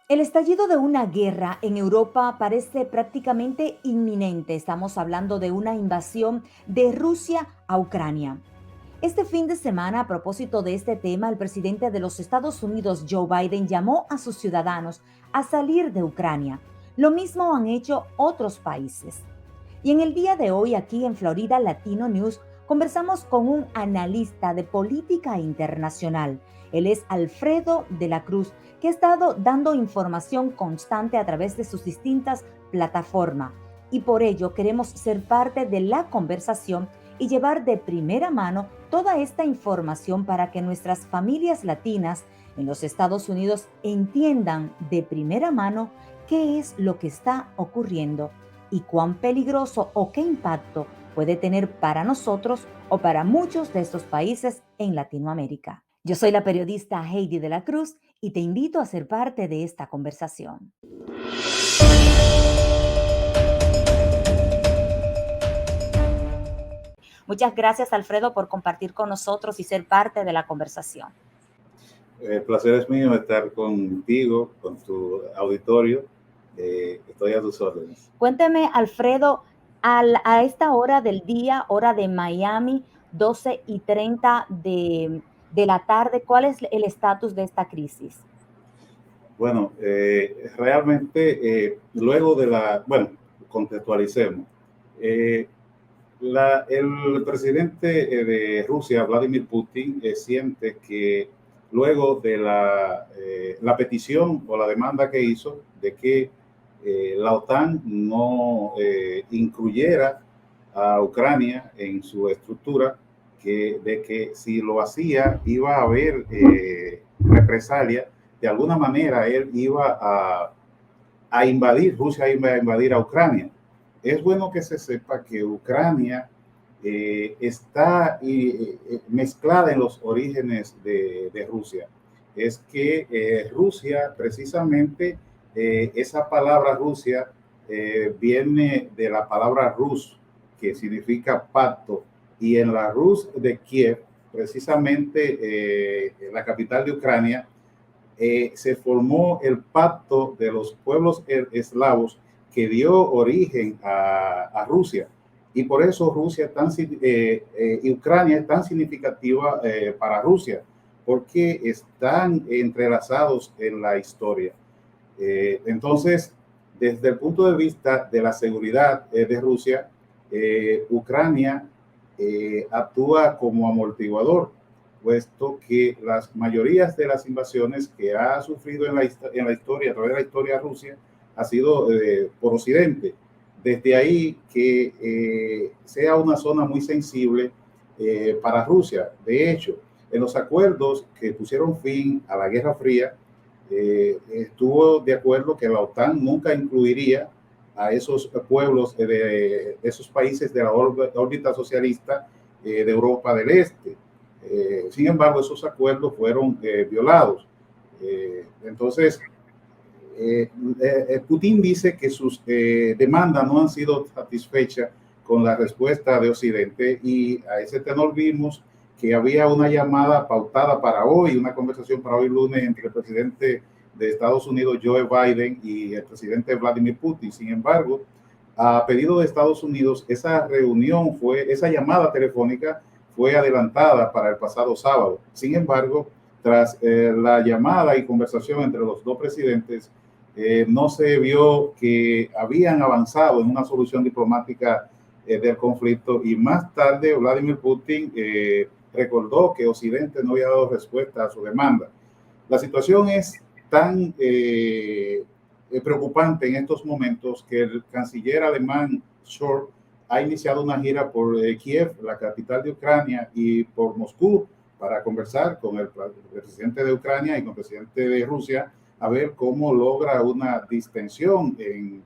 El estallido de una guerra en Europa parece prácticamente inminente. Estamos hablando de una invasión de Rusia a Ucrania. Este fin de semana, a propósito de este tema, el presidente de los Estados Unidos, Joe Biden, llamó a sus ciudadanos a salir de Ucrania. Lo mismo han hecho otros países. Y en el día de hoy, aquí en Florida Latino News, conversamos con un analista de política internacional. Él es Alfredo de la Cruz, que ha estado dando información constante a través de sus distintas plataformas. Y por ello queremos ser parte de la conversación y llevar de primera mano toda esta información para que nuestras familias latinas en los Estados Unidos entiendan de primera mano qué es lo que está ocurriendo y cuán peligroso o qué impacto puede tener para nosotros o para muchos de estos países en Latinoamérica. Yo soy la periodista Heidi de la Cruz y te invito a ser parte de esta conversación. Muchas gracias, Alfredo, por compartir con nosotros y ser parte de la conversación. El placer es mío estar contigo, con tu auditorio. Estoy a tus órdenes. Cuénteme, Alfredo, a esta hora del día, hora de Miami, 12:30 de la tarde, ¿cuál es el estatus de esta crisis? Bueno, realmente luego de bueno, contextualicemos. Eh, el presidente de Rusia, Vladimir Putin, siente que luego de la petición o la demanda que hizo de que la OTAN no incluyera a Ucrania en su estructura, de que si lo hacía iba a haber represalia, de alguna manera él iba a invadir, Rusia iba a invadir a Ucrania. Es bueno que se sepa que Ucrania está mezclada en los orígenes de Rusia. Es que Rusia, precisamente, esa palabra Rusia viene de la palabra Rus, que significa pacto, y en la Rus de Kiev, precisamente en la capital de Ucrania, se formó el pacto de los pueblos eslavos que dio origen a Rusia. Y por eso y Ucrania es tan significativa para Rusia, porque están entrelazados en la historia. Entonces, desde el punto de vista de la seguridad de Rusia, Ucrania actúa como amortiguador, puesto que las mayorías de las invasiones que ha sufrido en la historia, a través de la historia Rusia, ha sido por Occidente. Desde ahí que sea una zona muy sensible para Rusia. De hecho, en los acuerdos que pusieron fin a la Guerra Fría, estuvo de acuerdo que la OTAN nunca incluiría a esos pueblos de esos países de la órbita socialista de Europa del Este. Sin embargo, esos acuerdos fueron violados. Entonces, Putin dice que sus demandas no han sido satisfechas con la respuesta de Occidente, y a ese tenor vimos que había una llamada pautada para hoy, una conversación para hoy lunes entre el presidente de Estados Unidos, Joe Biden, y el presidente Vladimir Putin. Sin embargo, a pedido de Estados Unidos, esa llamada telefónica fue adelantada para el pasado sábado. Sin embargo, tras la llamada y conversación entre los dos presidentes, no se vio que habían avanzado en una solución diplomática del conflicto, y más tarde Vladimir Putin recordó que Occidente no había dado respuesta a su demanda. La situación es tan preocupante en estos momentos que el canciller alemán Scholz ha iniciado una gira por Kiev, la capital de Ucrania, y por Moscú para conversar con el presidente de Ucrania y con el presidente de Rusia, a ver cómo logra una distensión en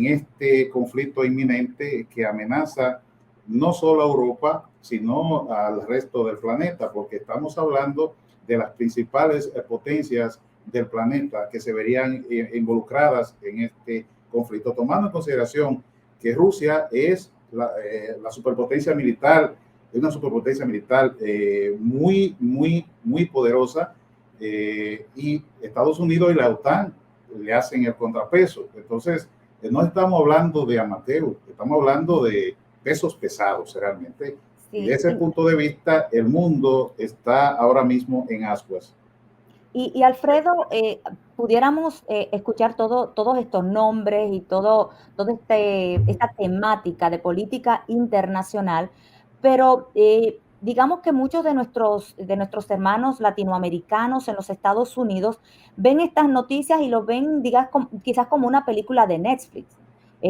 este conflicto inminente que amenaza no solo a Europa, sino al resto del planeta, porque estamos hablando de las principales potencias del planeta que se verían involucradas en este conflicto, tomando en consideración que Rusia es la superpotencia militar, es una superpotencia militar muy poderosa, y Estados Unidos y la OTAN le hacen el contrapeso. Entonces, no estamos hablando de amateur, estamos hablando de pesos pesados realmente. Y de Sí, ese punto de vista, el mundo está ahora mismo en ascuas. y Alfredo, pudiéramos escuchar todos estos nombres y todo esta temática de política internacional, pero digamos que muchos de nuestros hermanos latinoamericanos en los Estados Unidos ven estas noticias y lo ven, quizás como una película de Netflix.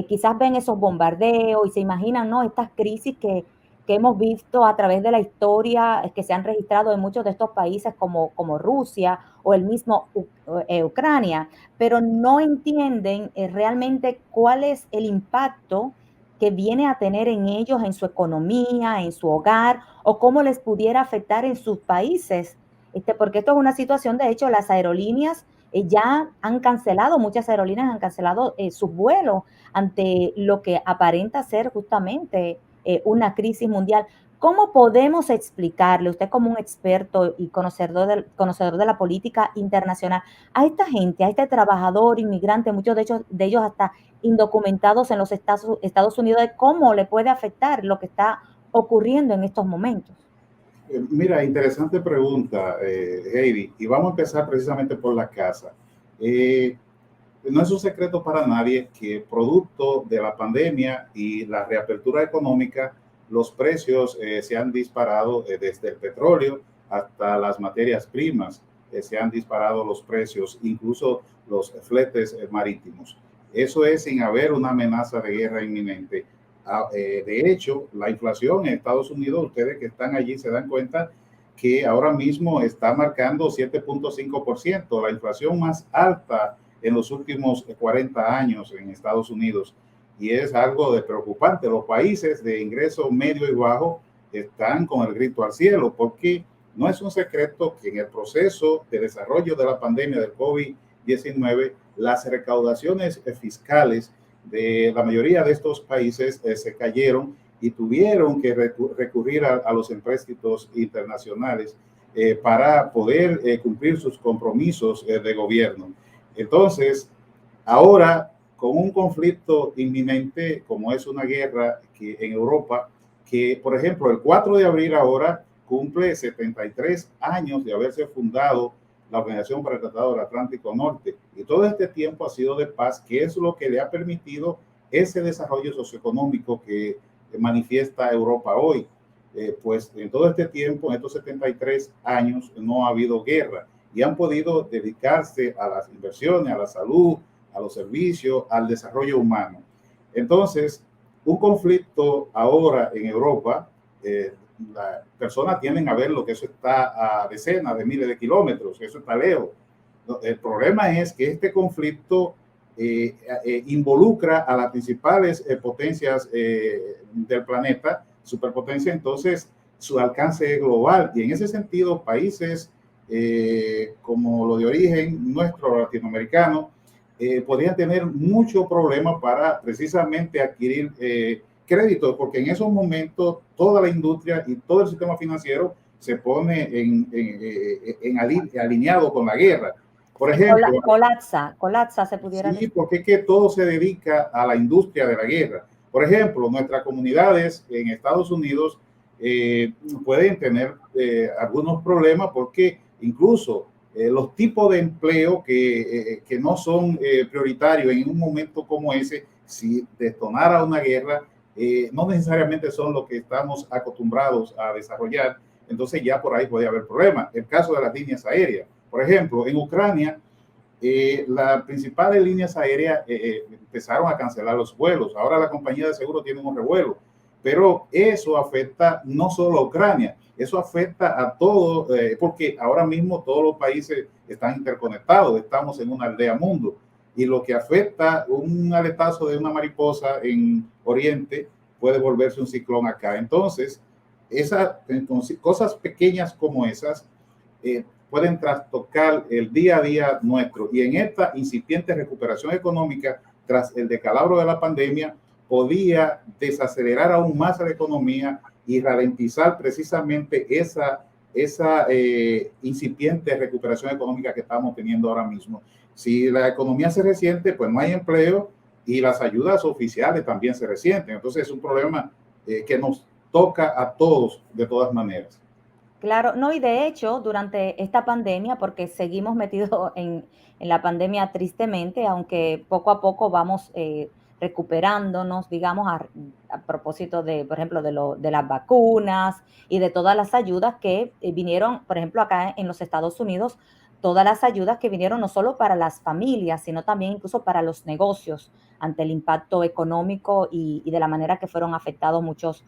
Quizás ven esos bombardeos y se imaginan, ¿no? Estas crisis que hemos visto a través de la historia, que se han registrado en muchos de estos países como Rusia o el mismo Ucrania, pero no entienden realmente cuál es el impacto que viene a tener en ellos, en su economía, en su hogar, o cómo les pudiera afectar en sus países. Porque esto es una situación, de hecho, las aerolíneas ya han cancelado, muchas aerolíneas han cancelado sus vuelos ante lo que aparenta ser justamente una crisis mundial. ¿Cómo podemos explicarle, usted como un experto y conocedor de la política internacional, a esta gente, a este trabajador inmigrante, muchos de ellos hasta indocumentados en los Estados Unidos, de cómo le puede afectar lo que está ocurriendo en estos momentos? Mira, interesante pregunta, Heidi, y vamos a empezar precisamente por la casa. Eh, no es un secreto para nadie que producto de la pandemia y la reapertura económica, los precios se han disparado desde el petróleo hasta las materias primas, se han disparado los precios, incluso los fletes marítimos. Eso es sin haber una amenaza de guerra inminente. De hecho, la inflación en Estados Unidos, ustedes que están allí se dan cuenta que ahora mismo está marcando 7.5%, la inflación más alta en los últimos 40 años en Estados Unidos. Y es algo de preocupante. Los países de ingreso medio y bajo están con el grito al cielo, porque no es un secreto que en el proceso de desarrollo de la pandemia del COVID-19, las recaudaciones fiscales de la mayoría de estos países se cayeron y tuvieron que recurrir a los empréstitos internacionales para poder cumplir sus compromisos de gobierno. Entonces, ahora, con un conflicto inminente como es una guerra que en Europa, que por ejemplo el 4 de abril ahora cumple 73 años de haberse fundado la Organización para el Tratado del Atlántico Norte, y todo este tiempo ha sido de paz, que es lo que le ha permitido ese desarrollo socioeconómico que manifiesta Europa hoy. Pues en todo este tiempo, en estos 73 años, no ha habido guerra y han podido dedicarse a las inversiones, a la salud, a los servicios, al desarrollo humano. Entonces, un conflicto ahora en Europa, las personas tienden a ver lo que eso está a decenas de miles de kilómetros, eso está lejos. El problema es que este conflicto involucra a las principales potencias del planeta, superpotencia, entonces su alcance es global, y en ese sentido países como lo de origen nuestro latinoamericano podrían tener mucho problema para precisamente adquirir créditos, porque en esos momentos toda la industria y todo el sistema financiero se pone alineado con la guerra. Por ejemplo, Colapsa, se pudiera sí, decir. porque es que todo se dedica a la industria de la guerra. Por ejemplo, nuestras comunidades en Estados Unidos pueden tener algunos problemas porque incluso los tipos de empleo que no son prioritarios en un momento como ese, si detonara una guerra, no necesariamente son los que estamos acostumbrados a desarrollar. Entonces ya por ahí puede haber problemas. El caso de las líneas aéreas. Por ejemplo, en Ucrania, las principales líneas aéreas empezaron a cancelar los vuelos. Ahora la compañía de seguro tiene un revuelo, pero eso afecta no solo a Ucrania, eso afecta a todo, porque ahora mismo todos los países están interconectados, estamos en una aldea mundo, y lo que afecta un aletazo de una mariposa en Oriente puede volverse un ciclón acá. Entonces cosas pequeñas como esas pueden trastocar el día a día nuestro, y en esta incipiente recuperación económica tras el descalabro de la pandemia podía desacelerar aún más la economía y ralentizar precisamente esa esa incipiente recuperación económica que estamos teniendo ahora mismo. Si la economía se resiente, pues no hay empleo y las ayudas oficiales también se resienten. Entonces es un problema que nos toca a todos de todas maneras. Claro, no, y de hecho, durante esta pandemia, porque seguimos metidos en la pandemia tristemente, aunque poco a poco vamos recuperándonos, digamos, a propósito de, por ejemplo, de las vacunas y de todas las ayudas que vinieron, por ejemplo, acá en los Estados Unidos, todas las ayudas que vinieron no solo para las familias, sino también incluso para los negocios ante el impacto económico y de la manera que fueron afectados muchos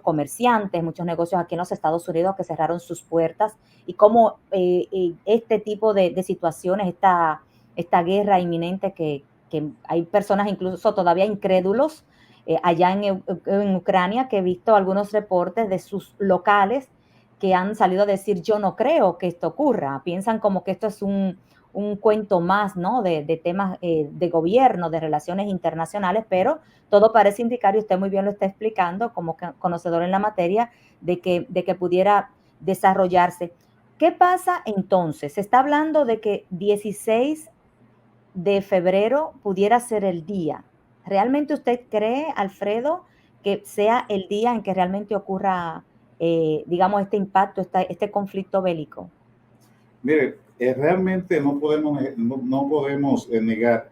comerciantes, muchos negocios aquí en los Estados Unidos que cerraron sus puertas y cómo este tipo de situaciones, esta guerra inminente que hay personas incluso todavía incrédulos allá en Ucrania, que he visto algunos reportes de sus locales que han salido a decir yo no creo que esto ocurra, piensan como que esto es un cuento más, ¿no? De temas de gobierno, de relaciones internacionales, pero todo parece indicar, y usted muy bien lo está explicando como conocedor en la materia, de que pudiera desarrollarse. ¿Qué pasa entonces? Se está hablando de que 16 de febrero pudiera ser el día. ¿Realmente usted cree, Alfredo, que sea el día en que realmente ocurra, digamos, este impacto, este conflicto bélico? Mire, realmente no podemos negar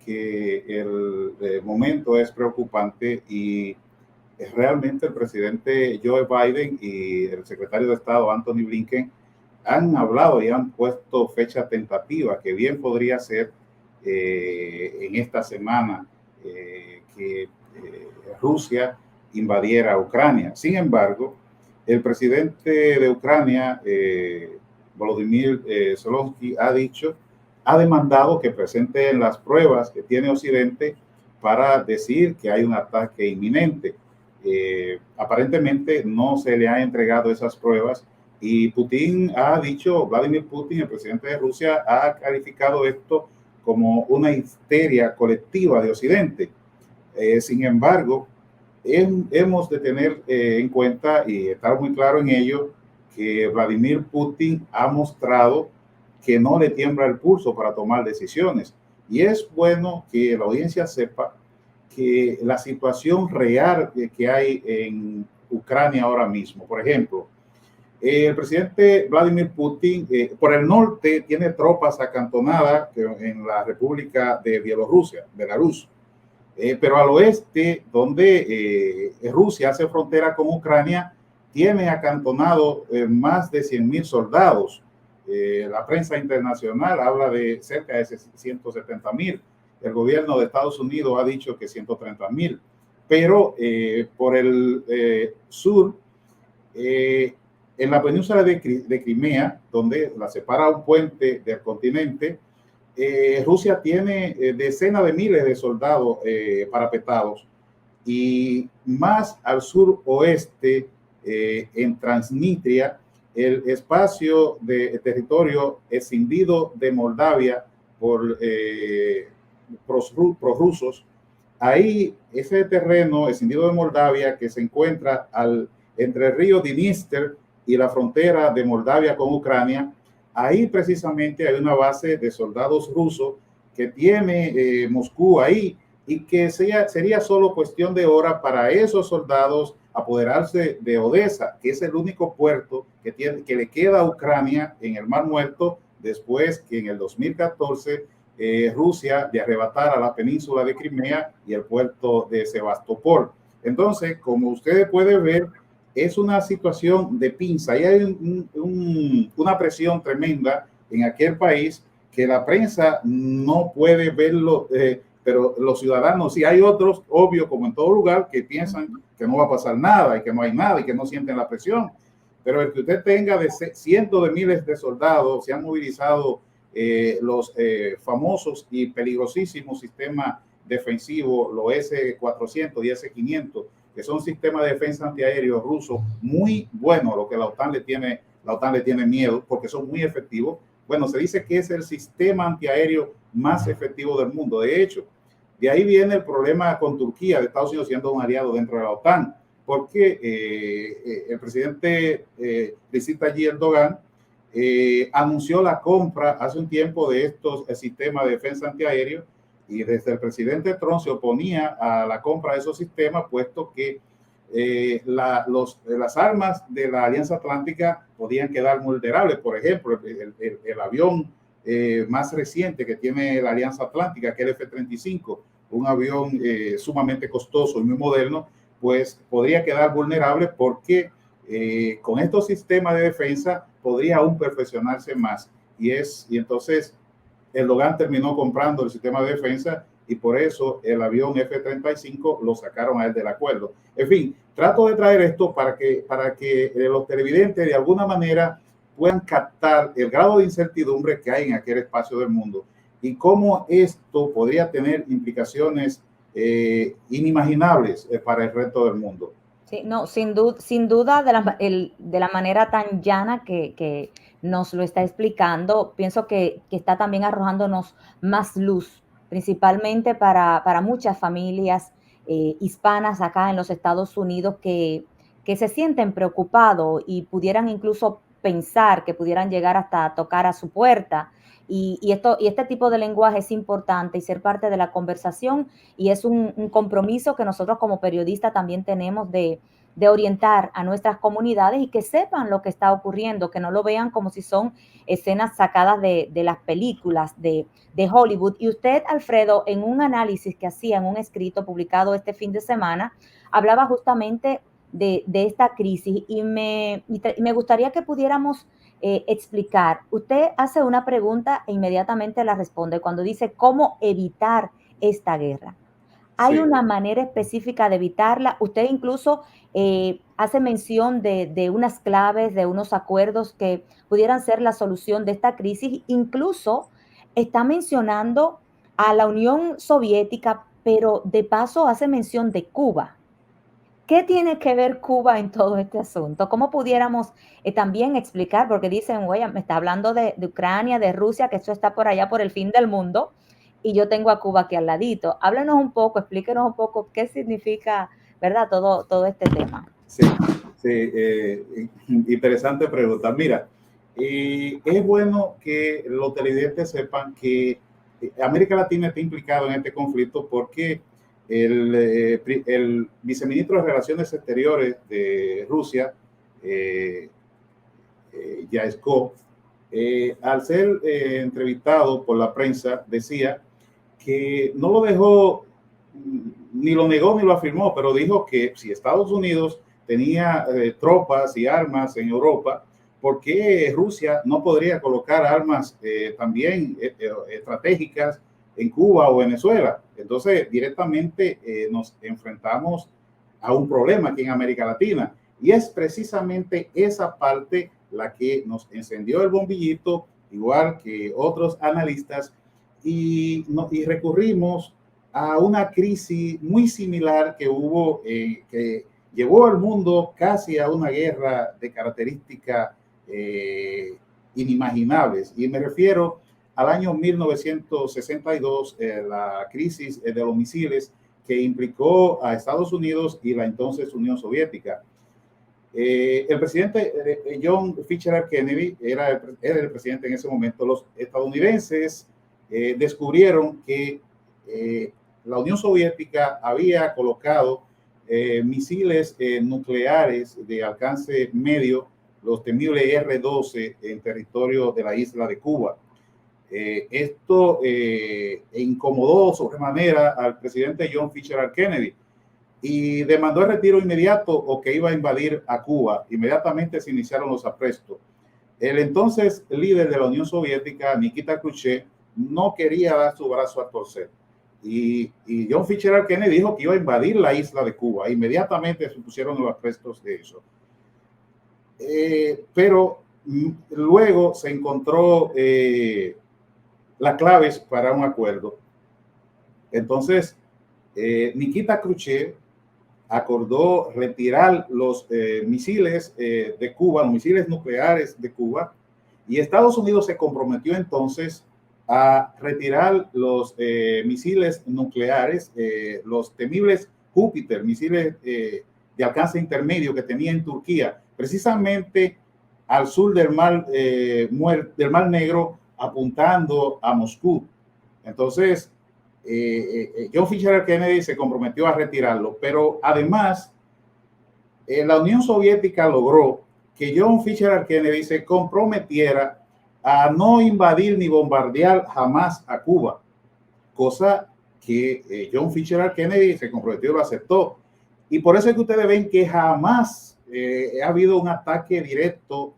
que el momento es preocupante y realmente el presidente Joe Biden y el secretario de Estado Anthony Blinken han hablado y han puesto fecha tentativa, que bien podría ser en esta semana que Rusia invadiera Ucrania. Sin embargo, el presidente de Ucrania, Volodymyr Zelensky, ha demandado que presenten las pruebas que tiene Occidente para decir que hay un ataque inminente. Aparentemente no se le ha entregado esas pruebas y Vladimir Putin, el presidente de Rusia, ha calificado esto como una histeria colectiva de Occidente. Sin embargo, hemos de tener en cuenta y estar muy claro en ello que Vladimir Putin ha mostrado que no le tiembla el pulso para tomar decisiones. Y es bueno que la audiencia sepa que la situación real que hay en Ucrania ahora mismo, por ejemplo, el presidente Vladimir Putin por el norte tiene tropas acantonadas en la República de Bielorrusia, Belarus, pero al oeste, donde Rusia hace frontera con Ucrania, tiene acantonado más de 100,000 soldados. La prensa internacional habla de cerca de 170,000. El gobierno de Estados Unidos ha dicho que 130,000. Pero por el sur, en la península de Crimea, donde la separa un puente del continente, Rusia tiene decenas de miles de soldados parapetados y más al suroeste, en Transnistria, el espacio de territorio escindido de Moldavia por prorrusos. Ahí, ese terreno escindido de Moldavia que se encuentra entre el río Dniester y la frontera de Moldavia con Ucrania, ahí precisamente hay una base de soldados rusos que tiene Moscú ahí y que sería solo cuestión de horas para esos soldados apoderarse de Odessa, que es el único puerto que le queda a Ucrania en el Mar Muerto después que en el 2014 Rusia le arrebatara la península de Crimea y el puerto de Sebastopol. Entonces, como ustedes pueden ver, es una situación de pinza y hay una presión tremenda en aquel país que la prensa no puede verlo, pero los ciudadanos sí. Hay otros, obvio, como en todo lugar, que piensan que no va a pasar nada y que no hay nada y que no sienten la presión. Pero el que usted tenga de cientos de miles de soldados, se han movilizado los famosos y peligrosísimos sistemas defensivos, los S-400 y S-500, que son sistemas de defensa antiaéreo rusos muy buenos, lo que la OTAN le tiene miedo porque son muy efectivos. Bueno, se dice que es el sistema antiaéreo más efectivo del mundo. De hecho, de ahí viene el problema con Turquía, de Estados Unidos siendo un aliado dentro de la OTAN, porque el presidente Recep Tayyip Erdogan anunció la compra hace un tiempo de estos sistemas de defensa antiaéreo, y desde el presidente Trump se oponía a la compra de esos sistemas, puesto que las armas de la Alianza Atlántica podían quedar vulnerables. Por ejemplo, el avión más reciente que tiene la Alianza Atlántica, que es el F-35, un avión sumamente costoso y muy moderno, pues podría quedar vulnerable porque con estos sistemas de defensa podría aún perfeccionarse más. Y entonces Erdogan terminó comprando el sistema de defensa, y por eso el avión F-35 lo sacaron a él del acuerdo. En fin, trato de traer esto para que los televidentes de alguna manera puedan captar el grado de incertidumbre que hay en aquel espacio del mundo y cómo esto podría tener implicaciones inimaginables para el resto del mundo. Sí, no, sin duda de la manera tan llana que nos lo está explicando, pienso que está también arrojándonos más luz, principalmente para muchas familias hispanas acá en los Estados Unidos que se sienten preocupados y pudieran incluso pensar que pudieran llegar hasta tocar a su puerta. Y este tipo de lenguaje es importante y ser parte de la conversación, y es un compromiso que nosotros como periodistas también tenemos de orientar a nuestras comunidades y que sepan lo que está ocurriendo, que no lo vean como si son escenas sacadas de las películas de Hollywood. Y usted, Alfredo, en un análisis que hacía en un escrito publicado este fin de semana, hablaba justamente de esta crisis, y me gustaría que pudiéramos explicar. Usted hace una pregunta e inmediatamente la responde cuando dice cómo evitar esta guerra. ¿Hay Sí. una manera específica de evitarla? Usted incluso hace mención de unas claves, de unos acuerdos que pudieran ser la solución de esta crisis. Incluso está mencionando a la Unión Soviética, pero de paso hace mención de Cuba. ¿Qué tiene que ver Cuba en todo este asunto? ¿Cómo pudiéramos también explicar? Porque dicen, oye, me está hablando de Ucrania, de Rusia, que eso está por allá por el fin del mundo, y yo tengo a Cuba aquí al ladito. Háblenos un poco, explíquenos un poco qué significa, ¿verdad? Todo este tema. Sí, sí, interesante pregunta. Mira, es bueno que los televidentes sepan que América Latina está implicado en este conflicto porque el viceministro de Relaciones Exteriores de Rusia, eh, Yashkov, al ser entrevistado por la prensa, decía que no lo dejó, ni lo negó ni lo afirmó, pero dijo que si Estados Unidos tenía tropas y armas en Europa, ¿por qué Rusia no podría colocar armas también estratégicas en Cuba o Venezuela? Entonces, directamente nos enfrentamos a un problema aquí en América Latina, y es precisamente esa parte la que nos encendió el bombillito, igual que otros analistas, y recurrimos a una crisis muy similar que hubo, que llevó al mundo casi a una guerra de características inimaginables. Y me refiero al año 1962, la crisis de los misiles que implicó a Estados Unidos y la entonces Unión Soviética. El presidente John Fitzgerald Kennedy era el presidente en ese momento. Los estadounidenses descubrieron que la Unión Soviética había colocado misiles nucleares de alcance medio, los temibles R-12, en territorio de la isla de Cuba. Esto incomodó sobremanera al presidente John Fitzgerald Kennedy, y demandó el retiro inmediato o que iba a invadir a Cuba. Inmediatamente se iniciaron los aprestos. El entonces líder de la Unión Soviética, Nikita Khrushchev, no quería dar su brazo a torcer. Y John Fitzgerald Kennedy dijo que iba a invadir la isla de Cuba. Inmediatamente se pusieron los aprestos de eso. Pero luego se encontró las claves para un acuerdo. Entonces, Nikita Khrushchev acordó retirar los misiles de Cuba, los misiles nucleares de Cuba, y Estados Unidos se comprometió entonces a retirar los misiles nucleares, los temibles Júpiter, misiles de de alcance intermedio que tenía en Turquía, precisamente al sur del Mar Negro, apuntando a Moscú. Entonces, John Fitzgerald Kennedy se comprometió a retirarlo, pero además la Unión Soviética logró que John Fitzgerald Kennedy se comprometiera a no invadir ni bombardear jamás a Cuba, cosa que John Fitzgerald Kennedy se comprometió y lo aceptó. Y por eso es que ustedes ven que jamás ha habido un ataque directo,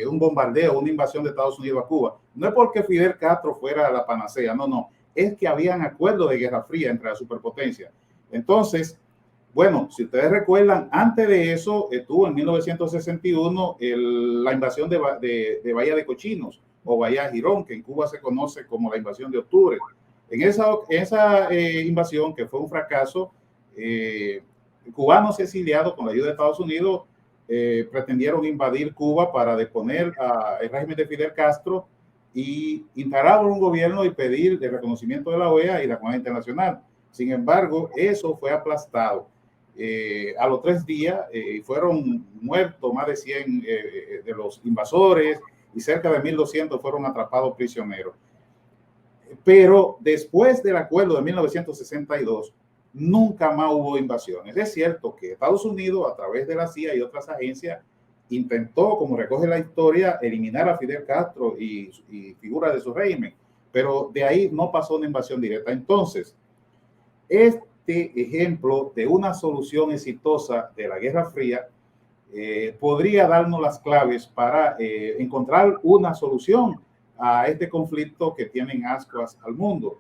un bombardeo, una invasión de Estados Unidos a Cuba. No es porque Fidel Castro fuera la panacea, no, no. Es que habían acuerdos de Guerra Fría entre las superpotencias. Entonces, bueno, si ustedes recuerdan, antes de eso estuvo en 1961 la invasión de Bahía de Cochinos o Bahía Girón, que en Cuba se conoce como la invasión de octubre. En esa invasión, que fue un fracaso, cubanos exiliados con la ayuda de Estados Unidos pretendieron invadir Cuba para deponer al régimen de Fidel Castro y instalar un gobierno y pedir el reconocimiento de la OEA y la comunidad internacional. Sin embargo, eso fue aplastado. A los 3 días fueron muertos más de 100 de los invasores y cerca de 1.200 fueron atrapados prisioneros. Pero después del acuerdo de 1962, nunca más hubo invasiones. Es cierto que Estados Unidos, a través de la CIA y otras agencias, intentó, como recoge la historia, eliminar a Fidel Castro y figuras de su régimen, pero de ahí no pasó una invasión directa. Entonces, este ejemplo de una solución exitosa de la Guerra Fría podría darnos las claves para encontrar una solución a este conflicto que tiene en ascuas al mundo.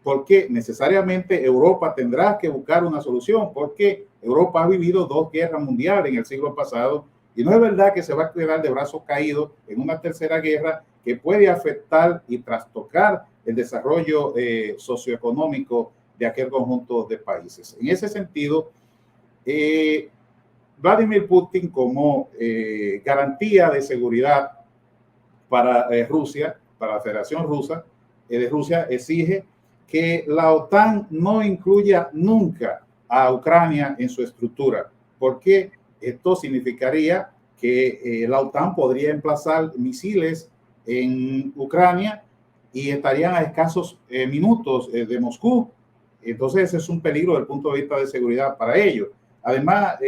Porque necesariamente Europa tendrá que buscar una solución, porque Europa ha vivido 2 guerras mundiales en el siglo pasado y no es verdad que se va a quedar de brazos caídos en una tercera guerra que puede afectar y trastocar el desarrollo socioeconómico de aquel conjunto de países. En ese sentido, Vladimir Putin, como garantía de seguridad para Rusia, para la Federación Rusa, de Rusia, exige que la OTAN no incluya nunca a Ucrania en su estructura, porque esto significaría que la OTAN podría emplazar misiles en Ucrania y estarían a escasos minutos de Moscú. Entonces ese es un peligro desde el punto de vista de seguridad para ellos. Además,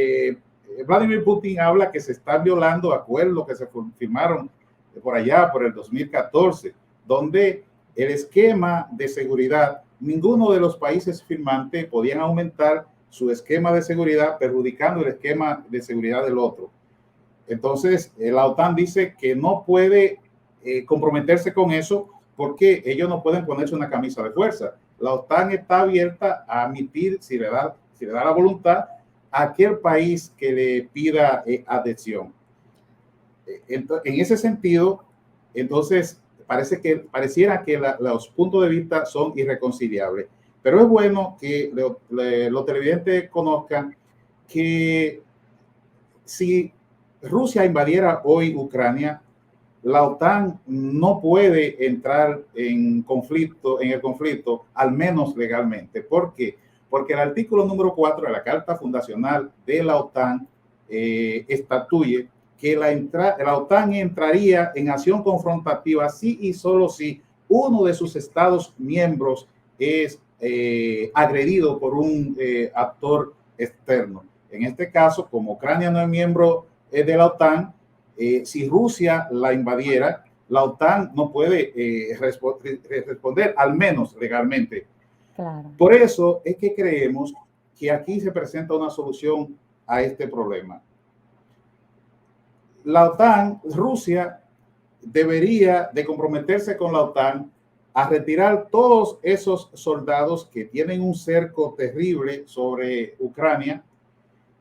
Vladimir Putin habla que se están violando acuerdos que se firmaron por allá, por el 2014, donde el esquema de seguridad, ninguno de los países firmantes podían aumentar su esquema de seguridad, perjudicando el esquema de seguridad del otro. Entonces, la OTAN dice que no puede comprometerse con eso porque ellos no pueden ponerse una camisa de fuerza. La OTAN está abierta a admitir, si le da la voluntad, a aquel país que le pida adhesión. En ese sentido, entonces, pareciera que los puntos de vista son irreconciliables. Pero es bueno que los televidentes conozcan que si Rusia invadiera hoy Ucrania, la OTAN no puede entrar en el conflicto, al menos legalmente. ¿Por qué? Porque el artículo número 4 de la Carta Fundacional de la OTAN estatuye que la OTAN entraría en acción confrontativa si y solo si uno de sus estados miembros es agredido por un actor externo. En este caso, como Ucrania no es miembro de la OTAN, si Rusia la invadiera, la OTAN no puede responder, al menos legalmente. Claro. Por eso es que creemos que aquí se presenta una solución a este problema. La OTAN, Rusia, debería de comprometerse con la OTAN a retirar todos esos soldados que tienen un cerco terrible sobre Ucrania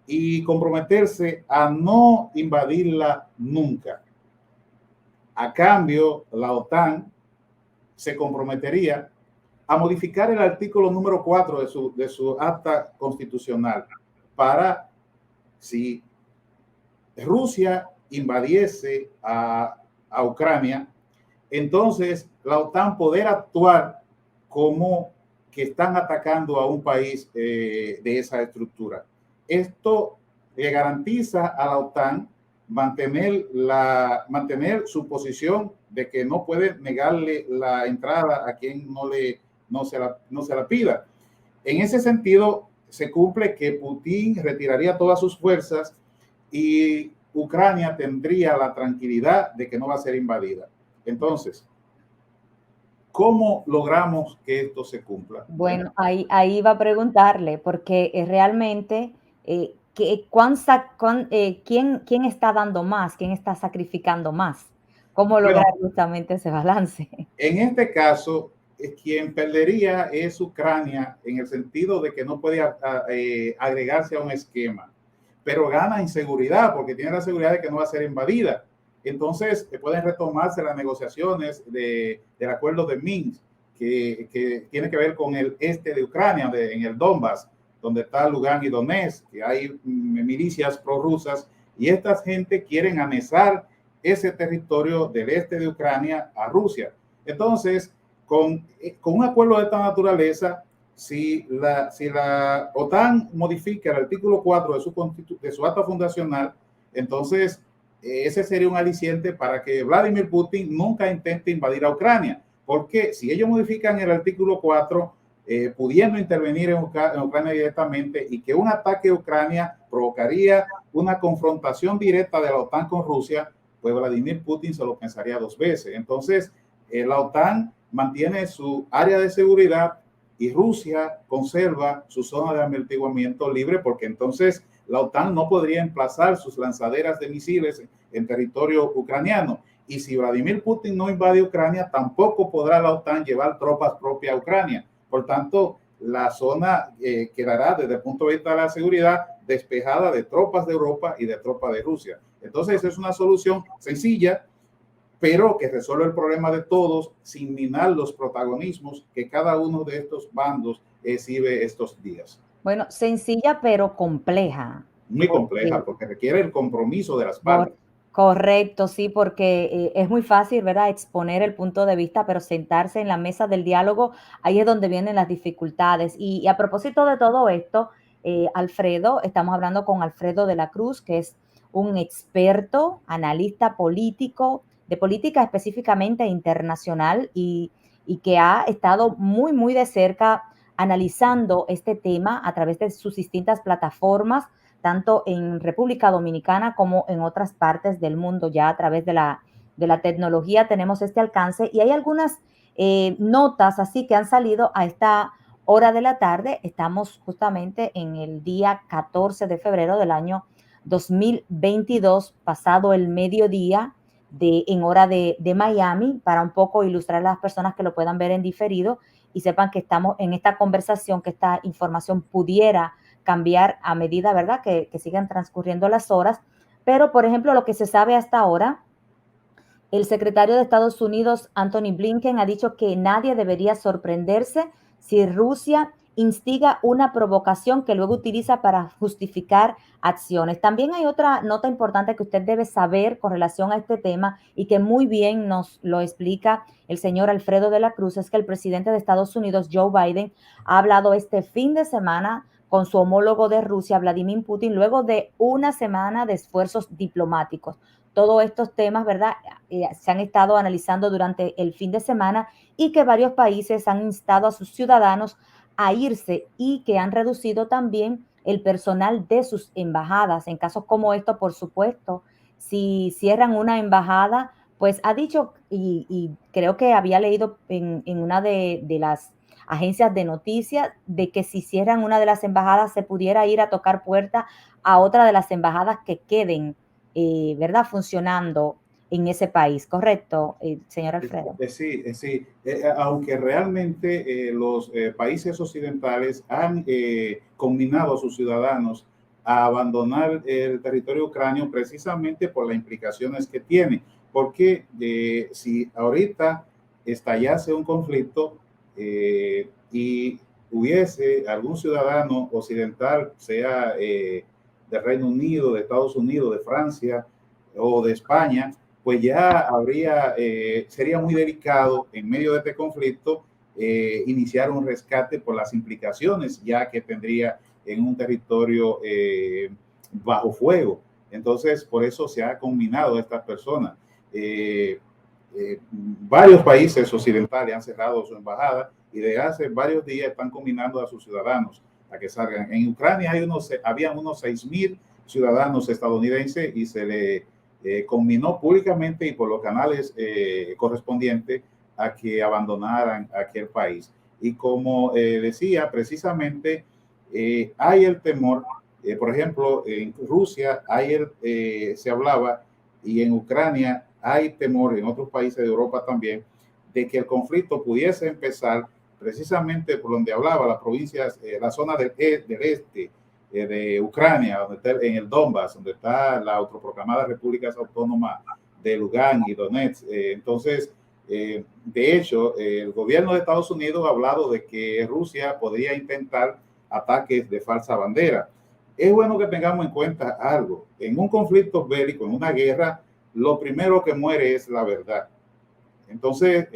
y comprometerse a no invadirla nunca. A cambio, la OTAN se comprometería a modificar el artículo número 4 de su acta constitucional para, si Rusia invadiese a Ucrania, entonces la OTAN poder actuar como que están atacando a un país de esa estructura. esto le garantiza a la OTAN mantener su posición de que no puede negarle la entrada a quien no se la pida. En ese sentido, se cumple que Putin retiraría todas sus fuerzas y Ucrania tendría la tranquilidad de que no va a ser invadida. Entonces, ¿cómo logramos que esto se cumpla? Bueno, ahí va a preguntarle, porque realmente, ¿quién está dando más? ¿Quién está sacrificando más? ¿Cómo lograr Bueno, justamente ese balance? en este caso, quien perdería es Ucrania en el sentido de que no puede agregarse a un esquema, pero gana en seguridad porque tiene la seguridad de que no va a ser invadida. Entonces, pueden retomarse las negociaciones del acuerdo de Minsk, que tiene que ver con el este de Ucrania, en el Donbass, donde está Lugansk y Donetsk, que hay milicias prorrusas, y estas gente quieren anexar ese territorio del este de Ucrania a Rusia. Entonces, con un acuerdo de esta naturaleza, si la OTAN modifica el artículo 4 de su acta fundacional, entonces ese sería un aliciente para que Vladimir Putin nunca intente invadir a Ucrania, porque si ellos modifican el artículo 4, pudiendo intervenir en Ucrania directamente, y que un ataque a Ucrania provocaría una confrontación directa de la OTAN con Rusia, pues Vladimir Putin se lo pensaría dos veces. Entonces, la OTAN mantiene su área de seguridad y Rusia conserva su zona de amortiguamiento libre, porque entonces la OTAN no podría emplazar sus lanzaderas de misiles en territorio ucraniano. Y si Vladimir Putin no invade Ucrania, tampoco podrá la OTAN llevar tropas propias a Ucrania. Por tanto, la zona quedará desde el punto de vista de la seguridad despejada de tropas de Europa y de tropas de Rusia. Entonces es una solución sencilla, pero que resuelve el problema de todos sin minar los protagonismos que cada uno de estos bandos exhibe estos días. Bueno, sencilla pero compleja. Muy compleja, Porque porque requiere el compromiso de las Cor partes. correcto, sí, porque, es muy fácil, ¿verdad?, exponer el punto de vista, pero sentarse en la mesa del diálogo, ahí es donde vienen las dificultades. Y a propósito de todo esto, Alfredo, estamos hablando con Alfredo de la Cruz, que es un experto, analista político, de política específicamente internacional, y que ha estado muy, muy de cerca analizando este tema a través de sus distintas plataformas, tanto en República Dominicana como en otras partes del mundo. Ya a través de la tecnología tenemos este alcance, y hay algunas notas así que han salido a esta hora de la tarde. Estamos justamente en el día 14 de febrero del año 2022, pasado el mediodía en hora de Miami, para un poco ilustrar a las personas que lo puedan ver en diferido y sepan que estamos en esta conversación, que esta información pudiera cambiar a medida, ¿verdad?, que sigan transcurriendo las horas. Pero, por ejemplo, lo que se sabe hasta ahora, el secretario de Estados Unidos, Anthony Blinken, ha dicho que nadie debería sorprenderse si Rusia instiga una provocación que luego utiliza para justificar acciones. También hay otra nota importante que usted debe saber con relación a este tema, y que muy bien nos lo explica el señor Alfredo de la Cruz, es que el presidente de Estados Unidos, Joe Biden, ha hablado este fin de semana con su homólogo de Rusia, Vladimir Putin, luego de una semana de esfuerzos diplomáticos. Todos estos temas, ¿verdad?, se han estado analizando durante el fin de semana, y que varios países han instado a sus ciudadanos a irse, y que han reducido también el personal de sus embajadas. En casos como esto, por supuesto, si cierran una embajada, pues ha dicho, y creo que había leído en una de las agencias de noticias, de que si cierran una de las embajadas se pudiera ir a tocar puerta a otra de las embajadas que queden, ¿verdad?, funcionando en ese país, ¿correcto, señor Alfredo? Sí. Aunque realmente los países occidentales han combinado a sus ciudadanos a abandonar el territorio ucranio precisamente por las implicaciones que tiene. Porque si ahorita estallase un conflicto y hubiese algún ciudadano occidental, sea del Reino Unido, de Estados Unidos, de Francia o de España, pues ya sería muy delicado en medio de este conflicto iniciar un rescate por las implicaciones ya que tendría en un territorio bajo fuego. Entonces, por eso se ha combinado a estas personas. Varios países occidentales han cerrado su embajada y desde hace varios días están combinando a sus ciudadanos a que salgan. En Ucrania había unos 6.000 ciudadanos estadounidenses y se le combinó públicamente y por los canales correspondientes a que abandonaran aquel país. Y como decía, precisamente hay el temor, por ejemplo, en Rusia se hablaba y en Ucrania hay temor, en otros países de Europa también, de que el conflicto pudiese empezar precisamente por donde hablaba, las provincias, la zona del este de Ucrania, donde está en el Donbass, donde está la autoproclamada Repúblicas Autónomas de Lugansk y Donetsk. Entonces, de hecho, el gobierno de Estados Unidos ha hablado de que Rusia podría intentar ataques de falsa bandera. Es bueno que tengamos en cuenta algo. En un conflicto bélico, en una guerra, lo primero que muere es la verdad. Entonces,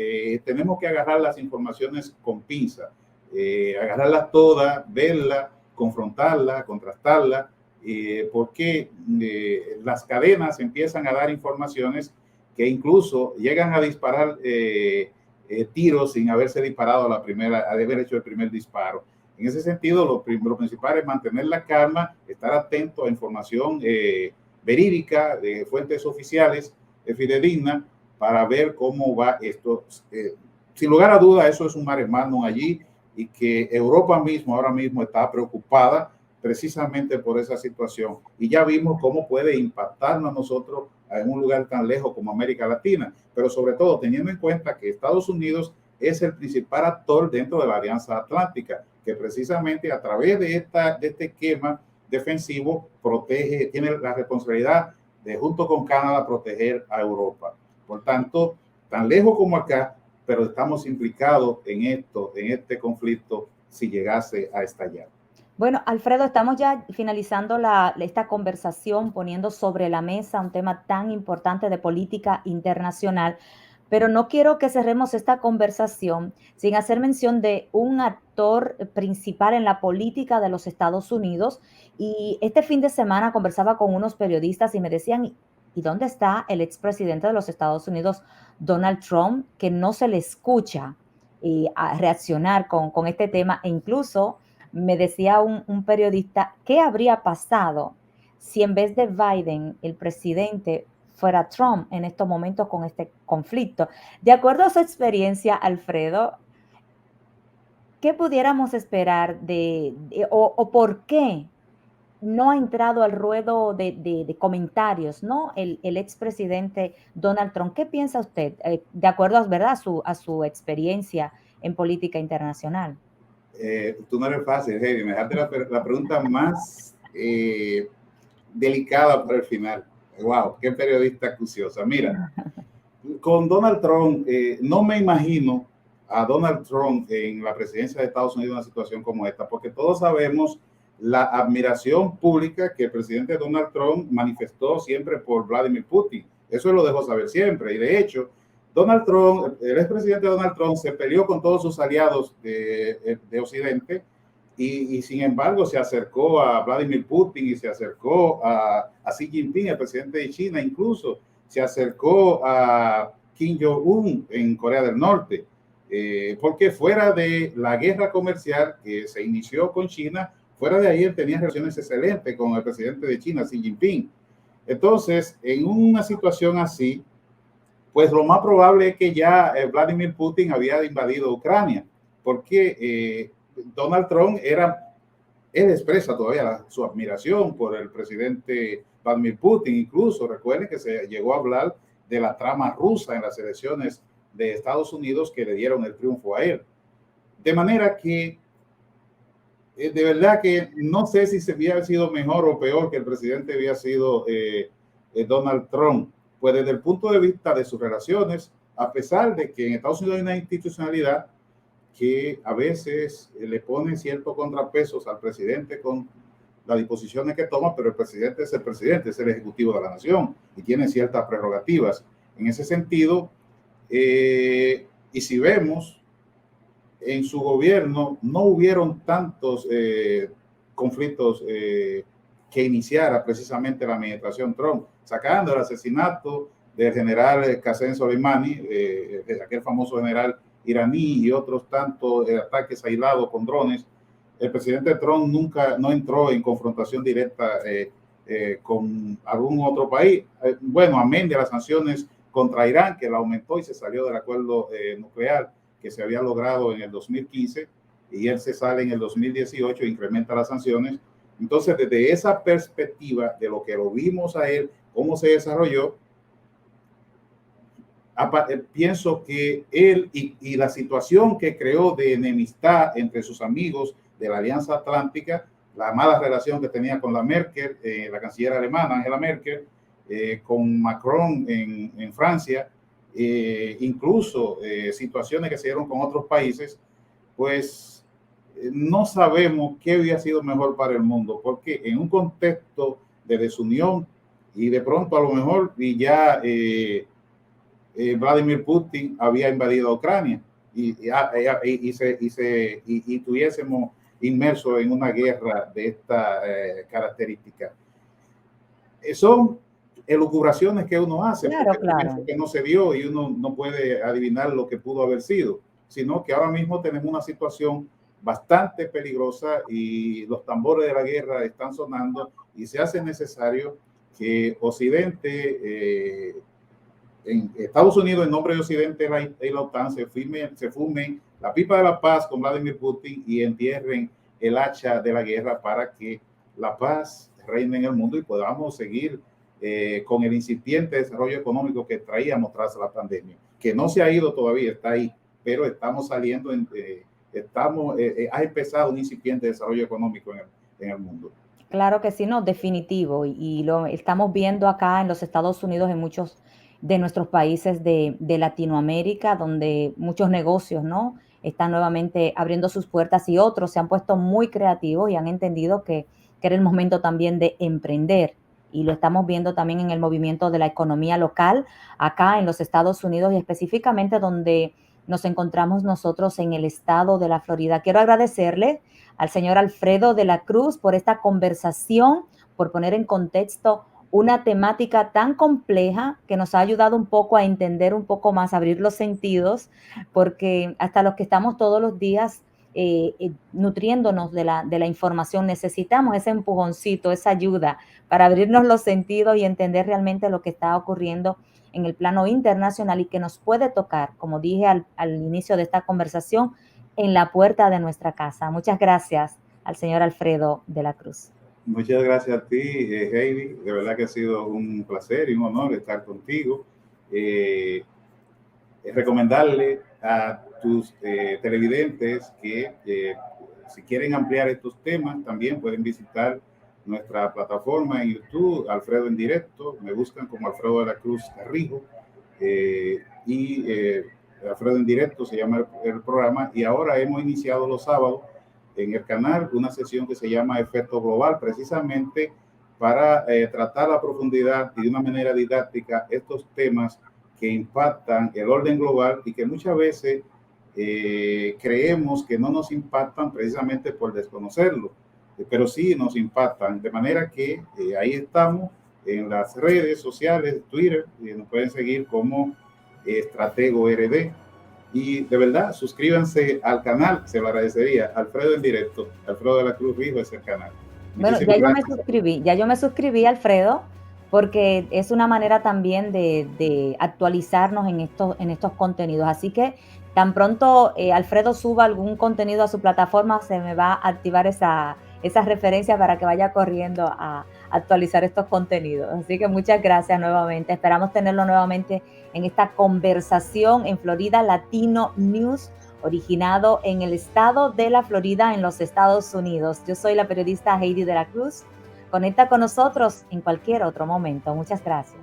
tenemos que agarrar las informaciones con pinza, agarrarlas todas, verlas, confrontarlas, contrastarlas, porque las cadenas empiezan a dar informaciones que incluso llegan a disparar tiros sin haberse disparado a haber hecho el primer disparo. En ese sentido, lo principal es mantener la calma, estar atento a información verídica de fuentes oficiales, fidedigna, para ver cómo va esto. Sin lugar a duda, eso es un mare magnum allí y que Europa ahora mismo está preocupada precisamente por esa situación. Y ya vimos cómo puede impactarnos a nosotros en un lugar tan lejos como América Latina, pero sobre todo teniendo en cuenta que Estados Unidos es el principal actor dentro de la Alianza Atlántica, que precisamente a través de este esquema defensivo tiene la responsabilidad de, junto con Canadá, proteger a Europa. Por tanto, tan lejos como acá, pero estamos implicados en este conflicto si llegase a estallar. Bueno, Alfredo, estamos ya finalizando esta conversación, poniendo sobre la mesa un tema tan importante de política internacional, pero no quiero que cerremos esta conversación sin hacer mención de un actor principal en la política de los Estados Unidos. Y este fin de semana conversaba con unos periodistas y me decían, ¿y dónde está el expresidente de los Estados Unidos, Donald Trump, que no se le escucha a reaccionar con este tema? E incluso me decía un periodista, ¿qué habría pasado si en vez de Biden, el presidente, fuera Trump en estos momentos con este conflicto? De acuerdo a su experiencia, Alfredo, ¿qué pudiéramos esperar o por qué no ha entrado al ruedo de comentarios, ¿no? El expresidente Donald Trump. ¿Qué piensa usted? De acuerdo, ¿verdad? A su experiencia en política internacional. Tú no eres fácil, Heidi. Me dejaste la pregunta más delicada para el final. Wow, qué periodista acuciosa. Mira, con Donald Trump, no me imagino a Donald Trump en la presidencia de Estados Unidos en una situación como esta, porque todos sabemos la admiración pública que el presidente Donald Trump manifestó siempre por Vladimir Putin. Eso lo dejó saber siempre. Y de hecho, Donald Trump, el expresidente Donald Trump, se peleó con todos sus aliados de Occidente y sin embargo se acercó a Vladimir Putin y se acercó a Xi Jinping, el presidente de China, incluso se acercó a Kim Jong-un en Corea del Norte, porque fuera de la guerra comercial que se inició con China, fuera de ahí él tenía relaciones excelentes con el presidente de China, Xi Jinping. Entonces, en una situación así, pues lo más probable es que ya Vladimir Putin había invadido Ucrania, porque Donald Trump él expresa todavía su admiración por el presidente Vladimir Putin. Incluso recuerden que se llegó a hablar de la trama rusa en las elecciones de Estados Unidos que le dieron el triunfo a él. De manera que de verdad que no sé si se había sido mejor o peor que el presidente había sido Donald Trump. Pues desde el punto de vista de sus relaciones, a pesar de que en Estados Unidos hay una institucionalidad que a veces le pone ciertos contrapesos al presidente con las disposiciones que toma, pero el presidente es el presidente, es el ejecutivo de la nación y tiene ciertas prerrogativas. En ese sentido, y si vemos, en su gobierno no hubieron tantos conflictos que iniciara precisamente la administración Trump, sacando el asesinato del general Qasem Soleimani, aquel famoso general iraní, y otros tantos ataques aislados con drones. El presidente Trump nunca no entró en confrontación directa con algún otro país, bueno, amén de las sanciones contra Irán, que la aumentó y se salió del acuerdo nuclear que se había logrado en el 2015, y él se sale en el 2018 e incrementa las sanciones. Entonces, desde esa perspectiva de lo que lo vimos a él, cómo se desarrolló, pienso que él y la situación que creó de enemistad entre sus amigos de la Alianza Atlántica, la mala relación que tenía con la Merkel, la canciller alemana Angela Merkel, con Macron en Francia, incluso situaciones que se dieron con otros países, pues no sabemos qué había sido mejor para el mundo, porque en un contexto de desunión y de pronto a lo mejor y ya Vladimir Putin había invadido Ucrania y estuviésemos inmersos en una guerra de esta característica. Son elucubraciones que uno hace, Claro, porque piensa que no se dio y uno no puede adivinar lo que pudo haber sido, sino que ahora mismo tenemos una situación bastante peligrosa y los tambores de la guerra están sonando y se hace necesario que Occidente, en Estados Unidos, en nombre de Occidente y la OTAN, se fumen la pipa de la paz con Vladimir Putin y entierren el hacha de la guerra para que la paz reine en el mundo y podamos seguir con el incipiente desarrollo económico que traíamos tras la pandemia, que no se ha ido todavía, está ahí, pero estamos saliendo, ha empezado un incipiente desarrollo económico en el mundo. Claro que sí, no, definitivo. Y lo estamos viendo acá en los Estados Unidos, en muchos de nuestros países de Latinoamérica, donde muchos negocios, ¿no? Están nuevamente abriendo sus puertas y otros se han puesto muy creativos y han entendido que era el momento también de emprender. Y lo estamos viendo también en el movimiento de la economía local, acá en los Estados Unidos y específicamente donde nos encontramos nosotros en el estado de la Florida. Quiero agradecerle al señor Alfredo de la Cruz por esta conversación, por poner en contexto una temática tan compleja que nos ha ayudado un poco a entender un poco más, a abrir los sentidos, porque hasta los que estamos todos los días nutriéndonos de la información, necesitamos ese empujoncito, esa ayuda para abrirnos los sentidos y entender realmente lo que está ocurriendo en el plano internacional y que nos puede tocar, como dije al inicio de esta conversación, en la puerta de nuestra casa. Muchas gracias al señor Alfredo de la Cruz. Muchas gracias a ti, Heidi. De verdad que ha sido un placer y un honor estar contigo. Recomendarle a tus televidentes que si quieren ampliar estos temas, también pueden visitar nuestra plataforma en YouTube, Alfredo en Directo. Me buscan como Alfredo de la Cruz Carrijo. Alfredo en Directo se llama el programa, y ahora hemos iniciado los sábados en el canal una sesión que se llama Efecto Global, precisamente para tratar a profundidad y de una manera didáctica estos temas que impactan el orden global y que muchas veces creemos que no nos impactan precisamente por desconocerlo, pero sí nos impactan, de manera que ahí estamos en las redes sociales, Twitter, y nos pueden seguir como Estratego RD. Y de verdad, suscríbanse al canal, se lo agradecería. Alfredo en Directo, Alfredo de la Cruz Rijo es el canal. Bueno, ya yo me suscribí, Alfredo, porque es una manera también de actualizarnos en estos contenidos. Así que tan pronto Alfredo suba algún contenido a su plataforma, se me va a activar esa referencia para que vaya corriendo a actualizar estos contenidos. Así que muchas gracias nuevamente. Esperamos tenerlo nuevamente en esta conversación en Florida Latino News, originado en el estado de la Florida, en los Estados Unidos. Yo soy la periodista Heidi de la Cruz. Conecta con nosotros en cualquier otro momento. Muchas gracias.